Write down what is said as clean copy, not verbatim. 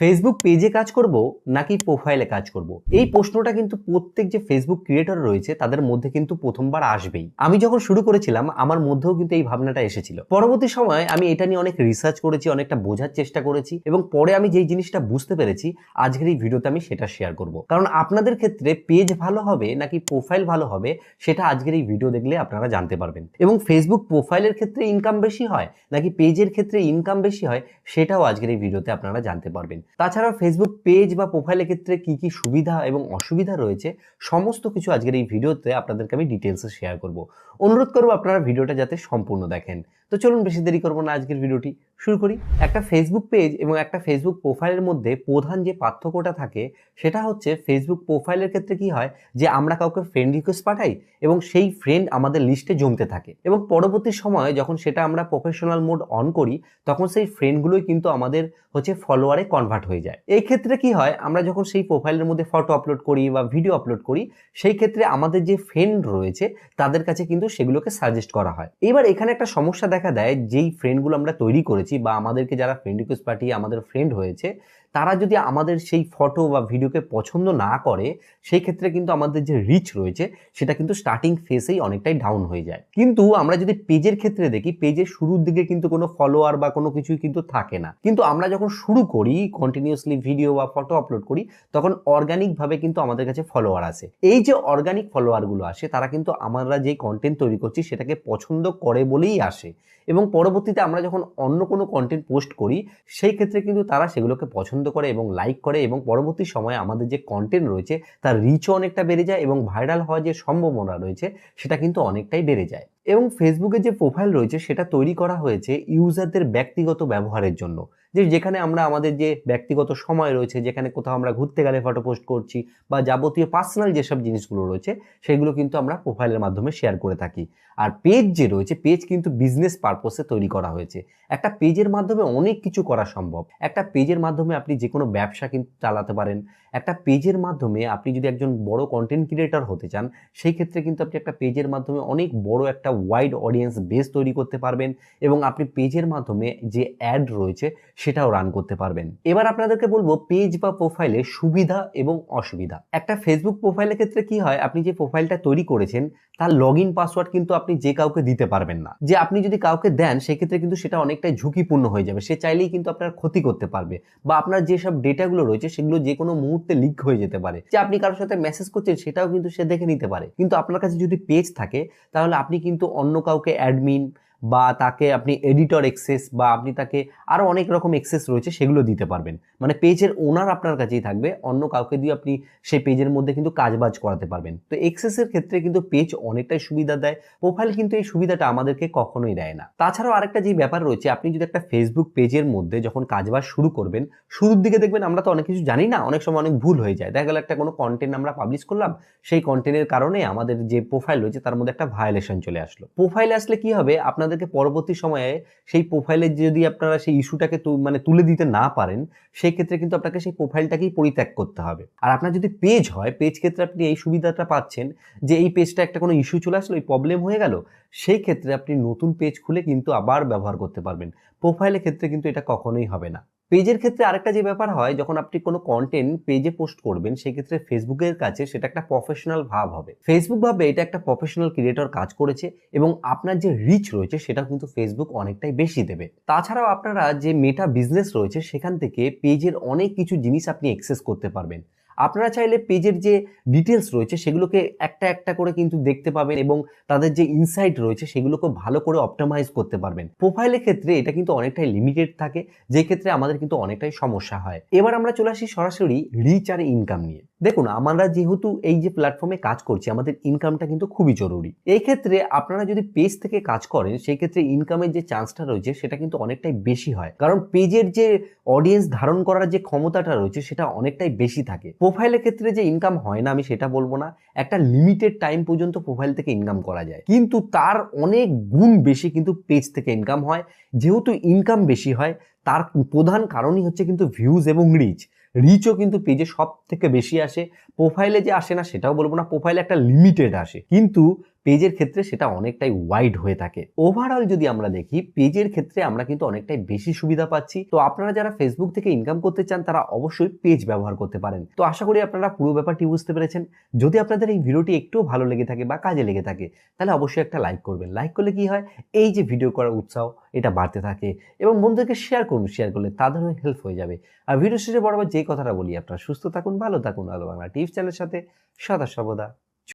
Facebook পেজে কাজ করব নাকি প্রোফাইলে কাজ করব, এই প্রশ্নটা কিন্তু প্রত্যেক যে ফেসবুক ক্রিয়েটর রয়েছে তাদের মধ্যে কিন্তু প্রথমবার আসবেই। আমি যখন শুরু করেছিলাম আমার মধ্যেও কিন্তু এই ভাবনাটা এসেছিল। পরবর্তী সময় আমি এটা নিয়ে অনেক রিসার্চ করেছি, অনেকটা বোঝার চেষ্টা করেছি এবং পরে আমি যেই জিনিসটা বুঝতে পেরেছি আজকের এই ভিডিওতে আমি সেটা শেয়ার করব। কারণ আপনাদের ক্ষেত্রে পেজ ভালো হবে নাকি প্রোফাইল ভালো হবে সেটা আজকের এই ভিডিও দেখলে আপনারা জানতে পারবেন। এবং ফেসবুক প্রোফাইলের ক্ষেত্রে ইনকাম বেশি হয় নাকি পেজের ক্ষেত্রে ইনকাম বেশি হয় সেটাও আজকের এই ভিডিওতে আপনারা জানতে পারবেন। তাছাড়া ফেসবুক পেজ বা প্রোফাইলের ক্ষেত্রে কি কি সুবিধা এবং অসুবিধা রয়েছে সমস্ত কিছু আজকের এই ভিডিওতে আপনাদেরকে আমি ডিটেলসে শেয়ার করব। অনুরোধ করবো আপনারা ভিডিওটা যাতে সম্পূর্ণ দেখেন। তো চলুন বেশি দেরি করবো না, আজকের ভিডিওটি শুরু করি। একটা ফেসবুক পেজ এবং একটা ফেসবুক প্রোফাইলের মধ্যে প্রধান যে পার্থক্যটা থাকে সেটা হচ্ছে ফেসবুক প্রোফাইলের ক্ষেত্রে কি হয় যে আমরা কাউকে ফ্রেন্ড রিকোয়েস্ট পাঠাই এবং সেই ফ্রেন্ড আমাদের লিস্টে জমতে থাকে এবং পরবর্তী সময়ে যখন সেটা আমরা প্রফেশনাল মোড অন করি তখন সেই ফ্রেন্ডগুলোই কিন্তু আমাদের ফলোয়ারে কনভার্ট হয়ে যায়। এই ক্ষেত্রে কি হয়, আমরা যখন সেই প্রোফাইলের মধ্যে ফটো আপলোড করি বা ভিডিও আপলোড করি সেই ক্ষেত্রে আমাদের যে ফ্রেন্ড রয়েছে তাদের কাছে কিন্তু সেগুলোকে সাজেস্ট করা হয়। এবার এখানে একটা সমস্যা দেখা দেয়, যেই ফ্রেন্ডগুলো আমরা তৈরি করেছি বা আমাদেরকে যারা ফ্রেন্ড রিকোয়েস্ট পাঠিয়ে আমাদের ফ্রেন্ড হয়েছে তারা যদি আমাদের সেই ফটো বা ভিডিওকে পছন্দ না করে সেই ক্ষেত্রে কিন্তু আমাদের যে রিচ রয়েছে সেটা কিন্তু স্টার্টিং ফেসেই অনেকটাই ডাউন হয়ে যায়। কিন্তু আমরা যদি পেজের ক্ষেত্রে দেখি, পেজের শুরুর দিকে কিন্তু কোনো ফলোয়ার বা কোনো কিছুই কিন্তু থাকে না, কিন্তু আমরা যখন শুরু করি কন্টিনিউয়াসলি ভিডিও বা ফটো আপলোড করি তখন অর্গানিক ভাবে কিন্তু আমাদের কাছে ফলোয়ার আসে। এই যে অর্গানিক ফলোয়ার গুলো আসে তারা কিন্তু আমরা যে কন্টেন্ট তৈরি করছি সেটাকে পছন্দ করে বলেই আসে এবং পরবর্তীতে আমরা যখন অন্য কোনো কন্টেন্ট পোস্ট করি সেই ক্ষেত্রে কিন্তু তারা সেগুলোকে পছন্দ করে এবং লাইক করে এবং পরবর্তী সময়ে আমাদের যে কন্টেন্ট রয়েছে তার রিচও অনেকটা বেড়ে যায় এবং ভাইরাল হওয়ার যে সম্ভাবনা রয়েছে সেটা কিন্তু অনেকটাই বেড়ে যায়। এবং ফেসবুকের যে প্রোফাইল রয়েছে সেটা তৈরি করা হয়েছে ইউজারদের ব্যক্তিগত ব্যবহারের জন্য, যেখানে আমরা আমাদের যে ব্যক্তিগত সময় রয়েছে, যেখানে কোথাও আমরা ঘুরতে গেলে ফটো পোস্ট করছি বা যাবতীয় পার্সোনাল যেসব জিনিসগুলো রয়েছে সেগুলো কিন্তু আমরা প্রোফাইলের মাধ্যমে শেয়ার করে থাকি। আর পেজ যে রয়েছে, পেজ কিন্তু বিজনেস পারপসে তৈরি করা হয়েছে। একটা পেজের মাধ্যমে অনেক কিছু করা সম্ভব। একটা পেজের মাধ্যমে আপনি যে কোনো ব্যবসা কিন্তু চালাতে পারেন। একটা পেজের মাধ্যমে আপনি যদি একজন বড় কন্টেন্ট ক্রিয়েটর হতে চান সেই ক্ষেত্রে কিন্তু আপনি একটা পেজের মাধ্যমে অনেক বড় একটা ওয়াইড অডিয়েন্স বেস তৈরি করতে পারবেন এবং আপনি পেজের মাধ্যমে যে অ্যাড রয়েছে সেটাও রান করতে পারবেন। এবার আপনাদেরকে বলবো পেজ বা প্রোফাইলের সুবিধা এবং অসুবিধা। একটা ফেসবুক প্রোফাইলের ক্ষেত্রে কি হয়, আপনি যে প্রোফাইলটা তৈরি করেছেন তার লগ ইন পাসওয়ার্ড কিন্তু আপনি যে কাউকে দিতে পারবেন না। যে আপনি যদি কাউকে দেন সেক্ষেত্রে কিন্তু সেটা অনেকটাই ঝুঁকিপূর্ণ হয়ে যাবে, সে চাইলেই কিন্তু আপনার ক্ষতি করতে পারবে বা আপনার যেসব ডেটাগুলো রয়েছে সেগুলো যে কোনো মুহূর্তে লিক হয়ে যেতে পারে। যে আপনি কারোর সাথে মেসেজ করছেন সেটাও কিন্তু সে দেখে নিতে পারে। কিন্তু আপনার কাছে যদি পেজ থাকে তাহলে আপনি কিন্তু অন্য কাউকে অ্যাডমিন বা তাকে আপনি এডিটর এক্সেস বা আপনি তাকে আরো অনেক রকম এক্সেস রয়েছে সেগুলো দিতে পারবেন। মানে পেজের ওনার আপনার কাছেই থাকবে, অন্য কাউকে দিয়ে আপনি সেই পেজের মধ্যে কিন্তু কাজবাজ করাতে পারবেন। তো এক্সেসের ক্ষেত্রে কিন্তু পেজ অনেকটাই সুবিধা দেয়, প্রোফাইল কিন্তু এই সুবিধাটা আমাদেরকে কখনোই দেয় না। তাছাড়াও আরেকটা যে ব্যাপার রয়েছে, আপনি যদি একটা ফেসবুক পেজের মধ্যে যখন কাজবাজ শুরু করবেন শুরুর দিকে দেখবেন আমরা তো অনেক কিছু জানি না, অনেক সময় অনেক ভুল হয়ে যায়। দেখা গেল একটা কোনো কন্টেন্ট আমরা পাবলিশ করলাম, সেই কন্টেন্টের কারণে আমাদের যে প্রোফাইল রয়েছে তার মধ্যে একটা ভায়োলেশন চলে আসলো। প্রোফাইলে আসলে কি হবে, আপনাদেরকে পরবর্তী সময়ে সেই প্রোফাইলে যদি আপনারা সেই ইস্যুটাকে তুলে দিতে না পারেন সেই ক্ষেত্রে কিন্তু আপনাকে সেই প্রোফাইলটাকেই পরিত্যাগ করতে হবে। আর আপনার যদি পেজ হয়, পেজ ক্ষেত্রে আপনি এই সুবিধাটা পাচ্ছেন যে এই পেজটা একটা কোনো ইস্যু চলে আসলো, এই প্রবলেম হয়ে গেল, সেই ক্ষেত্রে আপনি নতুন পেজ খুলে কিন্তু আবার ব্যবহার করতে পারবেন। প্রোফাইলের ক্ষেত্রে কিন্তু এটা কখনোই হবে না। পেজের ক্ষেত্রে আরেকটা যে ব্যাপার হয়, যখন আপনি কোনো কন্টেন্ট পেজে পোস্ট করবেন সেই ক্ষেত্রে ফেসবুকের কাছে সেটা একটা প্রফেশনাল ভাব হবে। ফেসবুক ভাবে এটা একটা প্রফেশনাল ক্রিয়েটর কাজ করেছে এবং আপনার যে রিচ রয়েছে সেটা কিন্তু ফেসবুক অনেকটাই বেশি দেবে। তাছাড়াও আপনারা যে মেটা বিজনেস রয়েছে সেখান থেকে পেজের অনেক কিছু জিনিস আপনি অ্যাক্সেস করতে পারবেন। আপনারা চাইলে পেজের যে ডিটেলস রয়েছে সেগুলোকে একটা একটা করে কিন্তু দেখতে পাবেন এবং তাদের যে ইনসাইট রয়েছে সেগুলোকে ভালো করে অপটিমাইজ করতে পারবেন। প্রোফাইলের ক্ষেত্রে এটা কিন্তু অনেকটাই লিমিটেড থাকে, যে ক্ষেত্রে আমাদের কিন্তু অনেকটাই সমস্যা হয়। এবার আমরা চলে আসি সরাসরি রিচ আর ইনকাম নিয়ে। দেখুন, আমরা যেহেতু এই যে প্ল্যাটফর্মে কাজ করছি আমাদের ইনকামটা কিন্তু খুবই জরুরি। এই ক্ষেত্রে আপনারা যদি পেজ থেকে কাজ করেন সেই ক্ষেত্রে ইনকামের যে চান্সটা রয়েছে সেটা কিন্তু অনেকটাই বেশি হয়, কারণ পেজের যে অডিয়েন্স ধারণ করার যে ক্ষমতাটা রয়েছে সেটা অনেকটাই বেশি থাকে। প্রোফাইলের ক্ষেত্রে যে ইনকাম হয় না আমি সেটা বলবো না, একটা লিমিটেড টাইম পর্যন্ত প্রোফাইল থেকে ইনকাম করা যায়, কিন্তু তার অনেক গুণ বেশি কিন্তু পেজ থেকে ইনকাম হয়। যেহেতু ইনকাম বেশি হয় তার প্রধান কারণই হচ্ছে কিন্তু ভিউজ এবং রিচও কিন্তু পেজে সব থেকে বেশি আসে। প্রোফাইলে যে আসে না সেটাও বলবো না, প্রোফাইলে একটা লিমিটেড আসে, কিন্তু পেজের ক্ষেত্রে সেটা অনেকটাই ওয়াইড হয়ে থাকে। ওভারঅল যদি আমরা দেখি পেজের ক্ষেত্রে আমরা কিন্তু অনেকটাই বেশি সুবিধা পাচ্ছি। তো আপনারা যারা ফেসবুক থেকে ইনকাম করতে চান তারা অবশ্যই পেজ ব্যবহার করতে পারেন। তো আশা করি আপনারা পুরো ব্যাপারটি বুঝতে পেরেছেন। যদি আপনাদের এই ভিডিওটি একটু ভালো লেগে থাকে বা কাজে লেগে থাকে তাহলে অবশ্যই একটা লাইক করবেন। লাইক করলে কি হয়, এই যে ভিডিও করার উৎসাহ এটা বাড়তে থাকে এবং বন্ধুদেরকে শেয়ার করুন, শেয়ার করলে তাদেরও হেল্প হয়ে যাবে। আর ভিডিও শেষে বরাবর যে কথাটা বলি, আপনারা সুস্থ থাকুন, ভালো থাকুন, আলো বাংলা টিপস চ্যানেলের সাথে সদা সর্বদা